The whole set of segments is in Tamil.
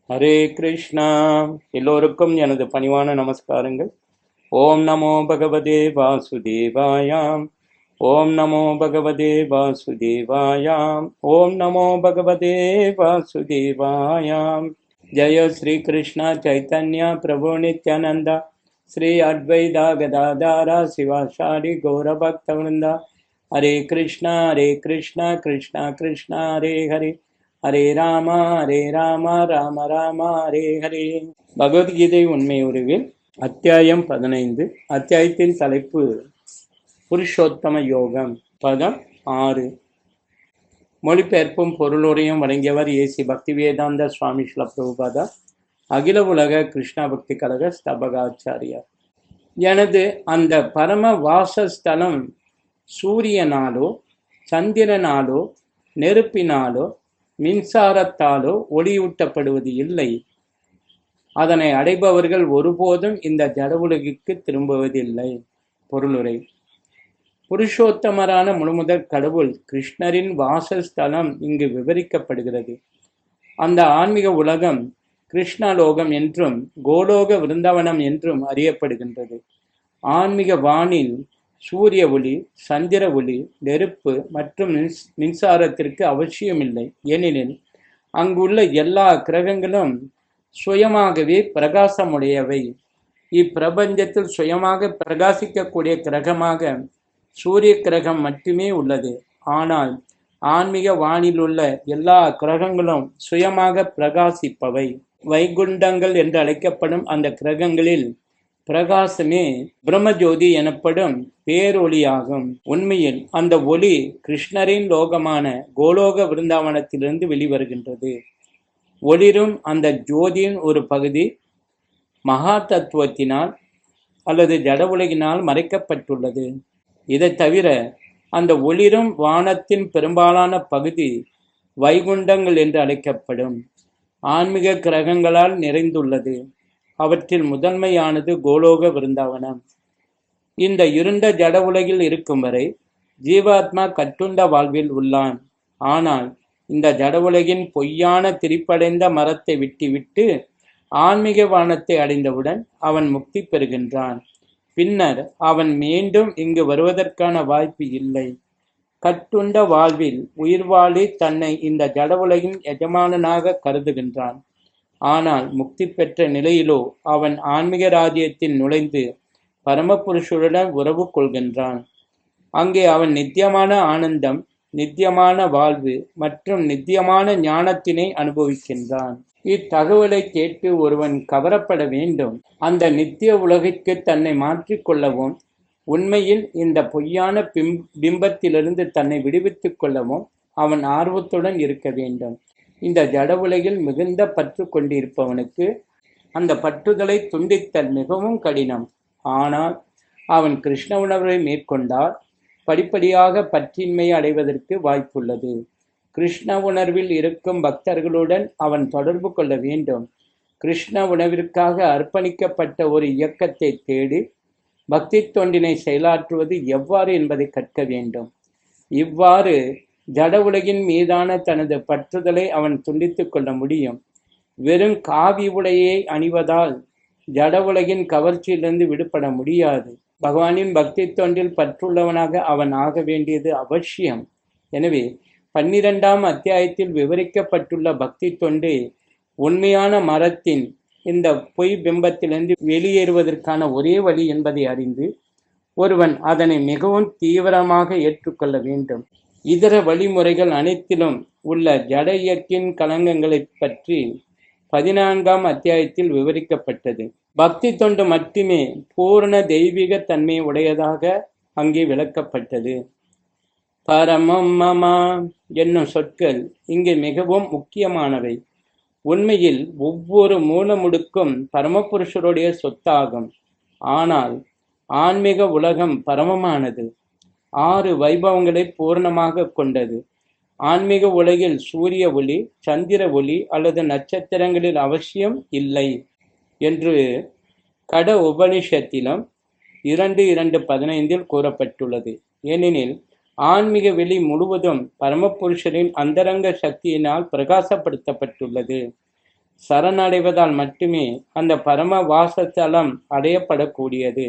ஹரே கிருஷ்ணா. எல்லோருக்கும் எனது பணிவான நமஸ்காரங்கள். ஓம் நமோ பகவதே வாசுதேவாயாம். ஓம் நமோ பகவதே வாசுதேவாயாம். ஓம் நமோ பகவதே வாசுதேவாயாம். ஜெய ஸ்ரீ கிருஷ்ணா சைத்தன்யா பிரபு நித்யானந்தா ஸ்ரீ அத்வைதா கதாதாரா சிவாசாரி கௌரபக்தவருந்தா. ஹரே கிருஷ்ணா கிருஷ்ணா கிருஷ்ணா ஹரே ஹரே, ஹரே ராமா ராம ராம ஹரே ஹரே. பகவத்கீதை உண்மை உருவில் அத்தியாயம் 15. அத்தியாயத்தின் தலைப்பு புருஷோத்தம யோகம். பதம் 6. மொழிபெயர்ப்பும் பொருளுரையும் வழங்கியவர் ஏசி பக்திவேதாந்த சுவாமி ஸ்ரீல பிரபுபாதா, அகில உலக கிருஷ்ணா பக்தி கழக ஸ்தபகாச்சாரியார். எனது அந்த பரம வாசஸ்தலம் சூரியனாலோ சந்திரனாலோ நெருப்பினாலோ மின்சாரத்தாலோ ஒளியூட்டப்படுவது இல்லை. அதனை அடைபவர்கள் ஒருபோதும் இந்த ஜட உலகிற்கு திரும்புவதில்லை. பொருளுரை. புருஷோத்தமரான முழுமுதற் கடவுள் கிருஷ்ணரின் வாசஸ்தலம் இங்கு விவரிக்கப்படுகிறது. அந்த ஆன்மீக உலகம் கிருஷ்ணலோகம் என்றும் கோலோக விருந்தாவனம் என்றும் அறியப்படுகின்றது. ஆன்மீக வானில் சூரிய ஒளி, சந்திர ஒளி, நெருப்பு மற்றும் மின்சாரத்திற்கு அவசியமில்லை. ஏனெனில் அங்குள்ள எல்லா கிரகங்களும் சுயமாகவே பிரகாசமுடையவை. இப்பிரபஞ்சத்தில் சுயமாக பிரகாசிக்கக்கூடிய கிரகமாக சூரிய கிரகம் மட்டுமே உள்ளது. ஆனால் ஆன்மீக வானில் உள்ள எல்லா கிரகங்களும் சுயமாக பிரகாசிப்பவை. வைகுண்டங்கள் என்று அழைக்கப்படும் அந்த கிரகங்களில் பிரகாசமே பிரம்மஜோதி எனப்படும் பேரொளியாகும். உண்மையில் அந்த ஒளி கிருஷ்ணரின் லோகமான கோலோக விருந்தாவனத்திலிருந்து வெளிவருகின்றது. ஒளிரும் அந்த ஜோதியின் ஒரு பகுதி மகா தத்துவத்தினால் அல்லது ஜட உலகினால் மறைக்கப்பட்டுள்ளது. இதை தவிர அந்த ஒளிரும் வானத்தின் பெரும்பாலான பகுதி வைகுண்டங்கள் என்று அழைக்கப்படும் ஆன்மீக கிரகங்களால் நிறைந்துள்ளது. அவற்றில் முதன்மையானது கோலோக விருந்தாவனம். இந்த இருண்ட ஜட உலகில் இருக்கும் வரை ஜீவாத்மா கட்டுண்ட வாழ்வில் உள்ளான். ஆனால் இந்த ஜட உலகின் பொய்யான திரிப்படைந்த மரத்தை விட்டுவிட்டு ஆன்மீக வானத்தை அடைந்தவுடன் அவன் முக்தி பெறுகின்றான். பின்னர் அவன் மீண்டும் இங்கு வருவதற்கான வாய்ப்பு இல்லை. கட்டுண்ட வாழ்வில் உயிர்வாழி தன்னை இந்த ஜட உலகின் எஜமானனாக கருதுகின்றான். ஆனால் முக்தி பெற்ற நிலையிலோ அவன் ஆன்மீக ராஜ்யத்தில் நுழைந்து பரமபுருஷருடன் உறவு கொள்கின்றான். அங்கே அவன் நித்தியமான ஆனந்தம், நித்தியமான வாழ்வு மற்றும் நித்தியமான ஞானத்தினை அனுபவிக்கின்றான். இத்தகவலை கேட்டு ஒருவன் கவரப்பட வேண்டும். அந்த நித்திய உலகிற்கு தன்னை மாற்றிக்கொள்ளவும் உண்மையில் இந்த பொய்யான பிம்பத்திலிருந்து தன்னை விடுவித்துக் கொள்ளவும் அவன் ஆர்வத்துடன் இருக்க வேண்டும். இந்த ஜட உலகில் மிகுந்த பற்று கொண்டிருப்பவனுக்கு அந்த பற்றுதலை துண்டித்தல் மிகவும் கடினம். ஆனால் அவன் கிருஷ்ண உணர்வை மேற்கொண்டால் படிப்படியாக பற்றின்மையை அடைவதற்கு வாய்ப்புள்ளது. கிருஷ்ண உணர்வில் இருக்கும் பக்தர்களுடன் அவன் தொடர்பு கொள்ள வேண்டும். கிருஷ்ண உணர்விற்காக அர்ப்பணிக்கப்பட்ட ஒரு இயக்கத்தை தேடி பக்தி தொண்டினை செயலாற்றுவது எவ்வாறு என்பதை கற்க வேண்டும். இவ்வாறு ஜட உலகின் மீதான தனது பற்றுதலை அவன் துண்டித்துக் கொள்ள முடியும். வெறும் காவி உடையை அணிவதால் ஜட உலகின் கவர்ச்சியிலிருந்து விடுபட முடியாது. பகவானின் பக்தி தொண்டில் பற்றுள்ளவனாக அவன் ஆக வேண்டியது அவசியம். எனவே 12ஆம் அத்தியாயத்தில் விவரிக்கப்பட்டுள்ள பக்தி தொண்டு உண்மையான மரத்தின் இந்த பொய் பிம்பத்திலிருந்து வெளியேறுவதற்கான ஒரே வழி என்பதை அறிந்து ஒருவன் அதனை மிகவும் தீவிரமாக ஏற்றுக்கொள்ள வேண்டும். இதர வழிமுறைகள் அனைத்திலும் உள்ள ஜட இயற்கையின் களங்கங்களை பற்றி 14ஆம் அத்தியாயத்தில் விவரிக்கப்பட்டது. பக்தி தொண்டு மட்டுமே பூரண தெய்வீக தன்மை உடையதாக அங்கே விளக்கப்பட்டது. பரமம் மமா என்னும் சொற்கள் இங்கே மிகவும் முக்கியமானவை. உண்மையில் ஒவ்வொரு மூலமுடுக்கும் பரமபுருஷருடைய சொத்தாகும். ஆனால் ஆன்மீக உலகம் பரமமானது. 6 வைபவங்களை பூர்ணமாக கொண்டது. ஆன்மீக உலகில் சூரிய ஒளி, சந்திர ஒளி அல்லது நட்சத்திரங்களில் அவசியம் இல்லை என்று கட உபனிஷத்திலும் 2:2:15 கூறப்பட்டுள்ளது. ஏனெனில் ஆன்மீக வெளி முழுவதும் பரமபுருஷரின் அந்தரங்க சக்தியினால் பிரகாசப்படுத்தப்பட்டுள்ளது. சரணடைவதால் மட்டுமே அந்த பரம வாசஸ்தலம் அடையப்படக்கூடியது,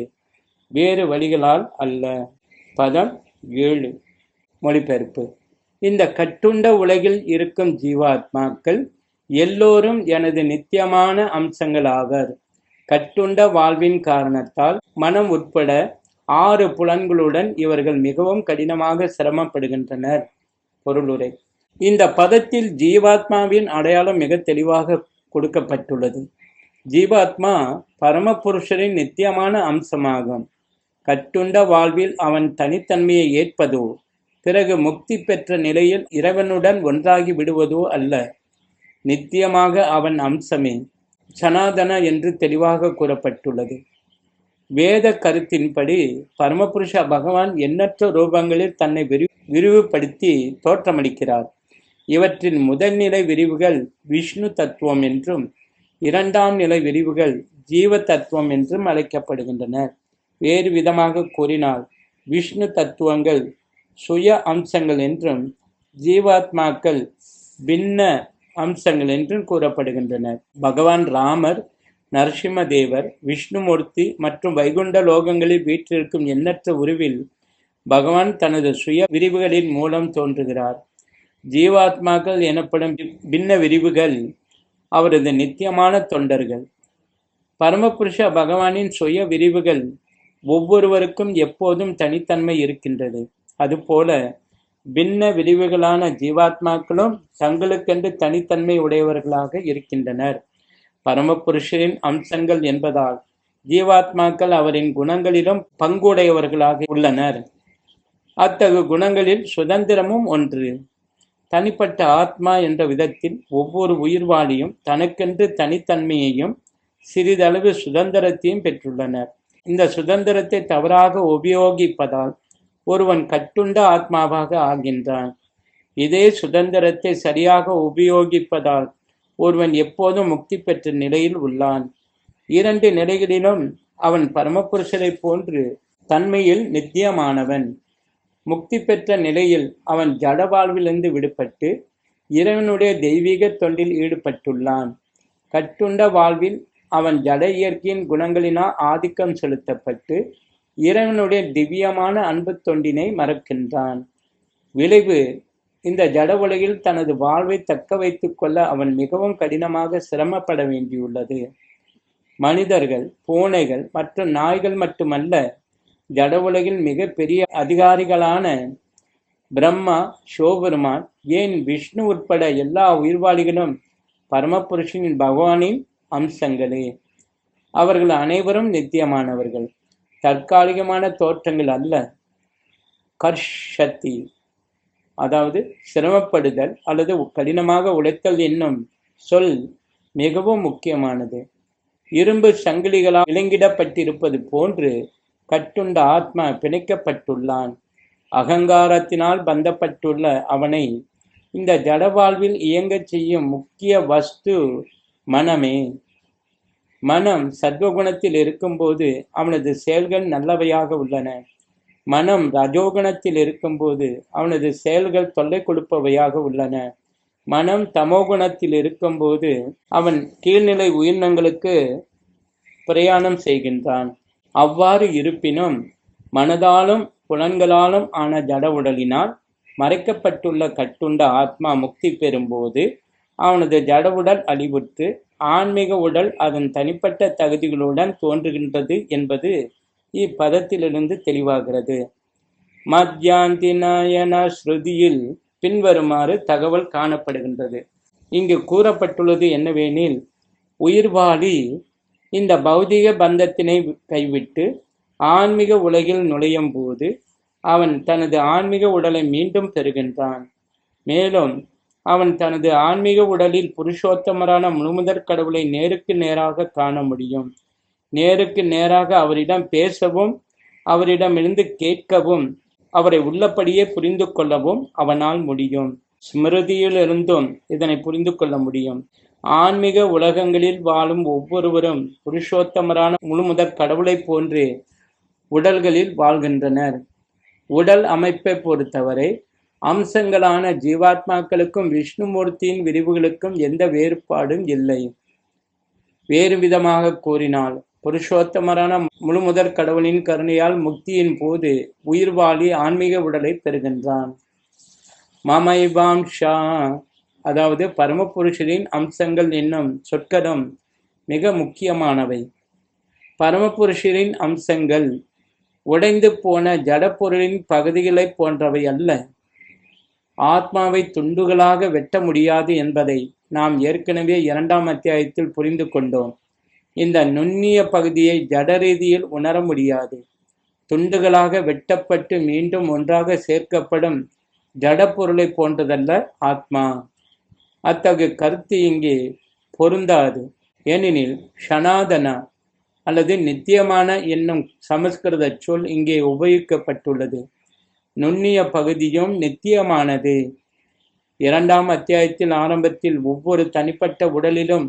வேறு வழிகளால் அல்ல. பதம் 7. மொழிபெயர்ப்பு. இந்த கட்டுண்ட உலகில் இருக்கும் ஜீவாத்மாக்கள் எல்லோரும் எனது நித்தியமான அம்சங்கள் ஆவர். கட்டுண்ட வாழ்வின் காரணத்தால் மனம் உட்பட 6 புலன்களுடன் இவர்கள் மிகவும் கடினமாக சிரமப்படுகின்றனர். பொருளுரை. இந்த பதத்தில் ஜீவாத்மாவின் அடையாளம் மிக தெளிவாக கொடுக்கப்பட்டுள்ளது. ஜீவாத்மா பரமபுருஷரின் நித்தியமான அம்சமாகும். கட்டுண்ட வாழ்வில் அவன் தனித்தன்மையை ஏற்பதோ, பிறகு முக்தி பெற்ற நிலையில் இறைவனுடன் ஒன்றாகி விடுவதோ அல்ல. நித்தியமாக அவன் அம்சமே சனாதன என்று தெளிவாக கூறப்பட்டுள்ளது. வேத கருத்தின்படி பரமபுருஷ பகவான் எண்ணற்ற ரூபங்களில் தன்னை விரிவுபடுத்தி தோற்றமளிக்கிறார். இவற்றின் முதல் நிலை விரிவுகள் விஷ்ணு தத்துவம் என்றும், 2ஆம் நிலை விரிவுகள் ஜீவ தத்துவம் என்றும் அழைக்கப்படுகின்றன. வேறு விதமாக கூறினால், விஷ்ணு தத்துவங்கள் சுய அம்சங்கள் என்றும், ஜீவாத்மாக்கள் பின்ன அம்சங்கள் என்றும் கூறப்படுகின்றன. பகவான் ராமர், நரசிம்மதேவர், விஷ்ணுமூர்த்தி மற்றும் வைகுண்ட லோகங்களில் வீற்றிருக்கும் எண்ணற்ற உருவில் பகவான் தனது சுய விரிவுகளின் மூலம் தோன்றுகிறார். ஜீவாத்மாக்கள் எனப்படும் பின்ன விரிவுகள் அவரது நித்தியமான தொண்டர்கள். பரமபுருஷ பகவானின் சுய விரிவுகள் ஒவ்வொருவருக்கும் எப்போதும் தனித்தன்மை இருக்கின்றது. அதுபோல பின்ன விரிவுகளான ஜீவாத்மாக்களும் தங்களுக்கென்று தனித்தன்மை உடையவர்களாக இருக்கின்றனர். பரமபுருஷரின் அம்சங்கள் என்பதால் ஜீவாத்மாக்கள் அவரின் குணங்களிலும் பங்குடையவர்களாக உள்ளனர். அத்தகு குணங்களில் சுதந்திரமும் ஒன்று. தனிப்பட்ட ஆத்மா என்ற விதத்தில் ஒவ்வொரு உயிர்வாளியும் தனக்கென்று தனித்தன்மையையும் சிறிதளவு சுதந்திரத்தையும் பெற்றுள்ளனர். இந்த சுதந்திரத்தை தவறாக உபயோகிப்பதால் ஒருவன் கட்டுண்ட ஆத்மாவாக ஆகின்றான். இதே சுதந்திரத்தை சரியாக உபயோகிப்பதால் ஒருவன் எப்போதும் முக்தி பெற்ற நிலையில் உள்ளான். 2 நிலைகளிலும் அவன் பரமபுருஷரை போன்று தன்மையில் நித்தியமானவன். முக்தி பெற்ற நிலையில் அவன் ஜட வாழ்விலிருந்து விடுபட்டு இறைவனுடைய தெய்வீக தொண்டில் ஈடுபட்டுள்ளான். கட்டுண்ட வாழ்வில் அவன் ஜட இயற்கையின் குணங்களினால் ஆதிக்கம் செலுத்தப்பட்டு இறைவனுடைய திவ்யமான அன்பு தொண்டினை மறக்கின்றான். விளைவு, இந்த ஜட உலகில் தனது வாழ்வை தக்க வைத்துக் கொள்ள அவன் மிகவும் கடினமாக சிரமப்பட வேண்டியுள்ளது. மனிதர்கள், பூனைகள் மற்றும் நாய்கள் மட்டுமல்ல, ஜட உலகில் மிக பெரிய அதிகாரிகளான பிரம்மா, சிவபெருமான், ஏன் விஷ்ணு உட்பட எல்லா உயிர்வாளிகளும் பரமபுருஷனின் பகவானின் அம்சங்களே. அவர்கள் அனைவரும் நித்தியமானவர்கள், தற்காலிகமான தோற்றங்கள் அல்ல. கர்ஷத்தி, அதாவது சிரமப்படுதல் அல்லது கடினமாக உழைத்தல் என்னும் சொல் மிகவும் முக்கியமானது. இரும்பு சங்கிலிகளால் விலங்கிடப்பட்டிருப்பது போன்று கட்டுண்ட ஆத்மா பிணைக்கப்பட்டுள்ளான். அகங்காரத்தினால் பந்தப்பட்டுள்ள அவனை இந்த ஜட வாழ்வில் இயங்கச் செய்யும் முக்கிய வஸ்து மனமே. மனம் சத்வகுணத்தில் இருக்கும்போது அவனது செயல்கள் நல்லவையாக உள்ளன. மனம் ரஜோகுணத்தில் இருக்கும்போது அவனது செயல்கள் தொல்லை கொடுப்பவையாக உள்ளன. மனம் தமோகுணத்தில் இருக்கும்போது அவன் கீழ்நிலை உயிரினங்களுக்கு பிரயாணம் செய்கின்றான். அவ்வாறு இருப்பினும் மனதாலும் புலன்களாலும் ஆன ஜட உடலினால் மறைக்கப்பட்டுள்ள கட்டுண்ட ஆத்மா முக்தி பெறும்போது அவனது ஜட உடல் அழிவுற்று ஆன்மீக உடல் அதன் தனிப்பட்ட தகுதிகளுடன் தோன்றுகின்றது என்பது இப்பதத்திலிருந்து தெளிவாகிறது. மத்யாந்திநாயன ஸ்ருதியில் பின்வருமாறு தகவல் காணப்படுகின்றது. இங்கு கூறப்பட்டுள்ளது என்னவெனில், உயிர்வாளி இந்த பௌதிக பந்தத்தினை கைவிட்டு ஆன்மீக உலகில் நுழையும் போது அவன் தனது ஆன்மீக உடலை மீண்டும் பெறுகின்றான். மேலும் அவன் தனது ஆன்மீக உடலில் புருஷோத்தமரான முழுமுதற் கடவுளை நேருக்கு நேராக காண முடியும். நேருக்கு நேராக அவரிடம் பேசவும் அவரிடமிருந்து கேட்கவும் அவரை உள்ளபடியே புரிந்து கொள்ளவும் அவனால் முடியும். ஸ்மிருதியிலிருந்தும் இதனை புரிந்து கொள்ள முடியும். ஆன்மீக உலகங்களில் வாழும் ஒவ்வொருவரும் புருஷோத்தமரான முழுமுதற் கடவுளை போன்றே உடல்களில் வாழ்கின்றனர். உடல் அமைப்பை பொறுத்தவரை அம்சங்களான ஜீவாத்மாக்களுக்கும் விஷ்ணுமூர்த்தியின் விரிவுகளுக்கும் எந்த வேறுபாடும் இல்லை. வேறு விதமாக கூறினால், புருஷோத்தமரான முழுமுதற் கடவுளின் கருணையால் முக்தியின் போது உயிர்வாழி ஆன்மீக உடலை பெறுகின்றான். மமைவாம்ஷா, அதாவது பரமபுருஷரின் அம்சங்கள் என்னும் சொற்களும் மிக முக்கியமானவை. பரமபுருஷரின் அம்சங்கள் உடைந்து போன ஜடப்பொருளின் பகுதிகளைப் போன்றவை அல்ல. ஆத்மாவை துண்டுகளாக வெட்ட முடியாது என்பதை நாம் ஏற்கனவே 2ஆம் அத்தியாயத்தில் புரிந்து கொண்டோம். இந்த நுண்ணிய பகுதியை ஜட ரீதியில் உணர முடியாது. துண்டுகளாக வெட்டப்பட்டு மீண்டும் ஒன்றாக சேர்க்கப்படும் ஜட பொருளை போன்றதல்ல ஆத்மா. அத்தகைய கருத்து இங்கே பொருந்தாது. ஏனெனில் ஷனாதனா அல்லது நித்தியமான என்னும் சமஸ்கிருத சொல் இங்கே உபயோகிக்கப்பட்டுள்ளது. நுண்ணிய பகுதியும் நித்தியமானது. 2ஆம் அத்தியாயத்தில் ஆரம்பத்தில் ஒவ்வொரு தனிப்பட்ட உடலிலும்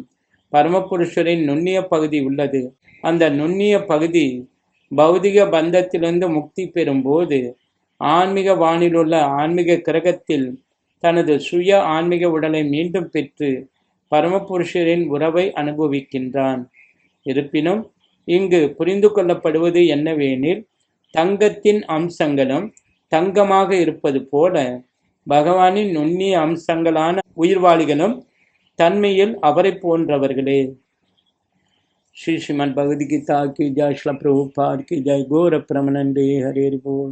பரமபுருஷரின் நுண்ணிய பகுதி உள்ளது. அந்த நுண்ணிய பகுதி பௌதிக பந்தத்திலிருந்து முக்தி பெறும்போது ஆன்மீக வானிலுள்ள ஆன்மீக கிரகத்தில் தனது சுய ஆன்மீக உடலை மீண்டும் பெற்று பரமபுருஷரின் உறவை அனுபவிக்கின்றான். இருப்பினும் இங்கு புரிந்து கொள்ளப்படுவது என்னவெனில், தங்கத்தின் அம்சங்களும் தங்கமாக இருப்பது போல பகவானின் நுண்ணிய அம்சங்களான உயிர்வாளிகளும் தன்மையில் அவரை போன்றவர்களே. श्री श्रीमद् भगवद गीता की जय, श्रील प्रभुपाद की जय, गौर प्रमानंदे, हरे बोल।